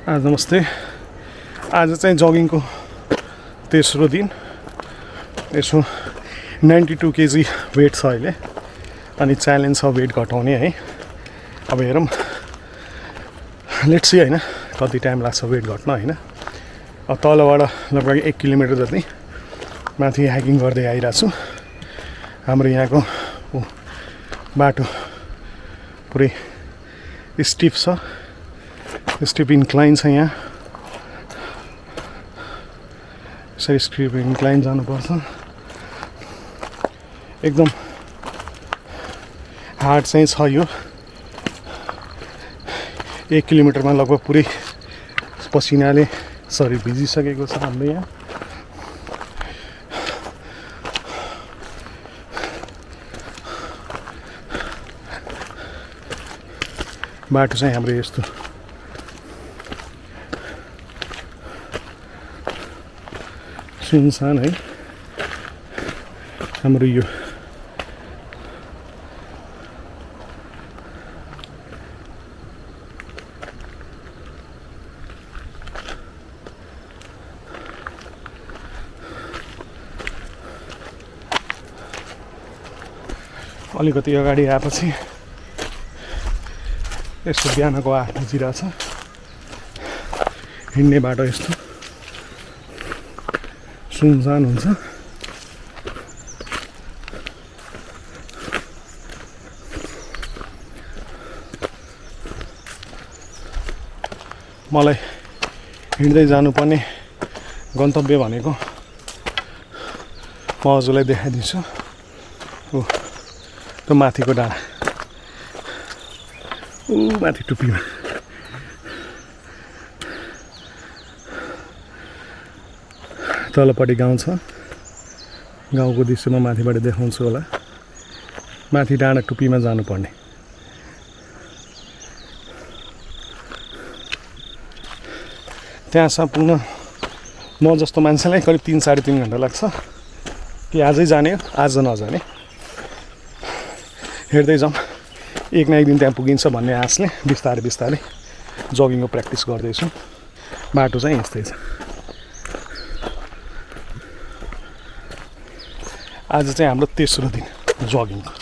नमस्ते। आज चाहिँ जगिङको तेस्रो दिन। यसो 92 केजी वेट छ अहिले अनि च्यालेन्ज छ वेट घटाउने है। अब हेरौँ, लेट्स सी होइन कति टाइम लाग्छ वेट घट्न होइन। अब तलबाट लगभग 1 किलोमिटर जति माथि हाइकिङ गर्दै आइरहेको छु। हाम्रो यहाँको बाटो पुरै स्टिफ छ, स्टिप इन्क्लाइन छ। यहाँ यसरी स्टिप इन्क्लाइन जानुपर्छ। एकदम हार्ड चाहिँ छ यो। 1 किलोमिटरमा लगभग पुरै पसिनाले शरीर भिजिसकेको छ हाम्रो यहाँ। बाटो चाहिँ हाम्रो यस्तो सुनसान है। हाम्रो यो अलिकति अगाडि आएपछि यस्तो बिहानको 8 बजिरहेछ। हिँड्ने बाटो यस्तो सुनसान हुन्छ। मलाई हिँड्दै जानुपर्ने गन्तव्य भनेको म हजुरलाई देखाइदिन्छु। त्यो माथिको डाँडा, माथि टुप्पीमा तलपट्टि गाउँ छ। गाउँको दृश्यमा माथिबाट देखाउँछु होला। माथि डाँडा टुप्पीमा जानुपर्ने। त्यहाँसम्म पुग्न म जस्तो मान्छेलाई करिब 3-3.5 घन्टा लाग्छ। कि आजै जाने हो आज नजाने, हेर्दै जाउँ। एक न एक दिन त्यहाँ पुगिन्छ भन्ने आशले बिस्तारै बिस्तारै जगिङको प्र्याक्टिस गर्दैछु। बाटो चाहिँ यस्तै छ। आज चाहिँ हाम्रो तेस्रो दिन जगिङको।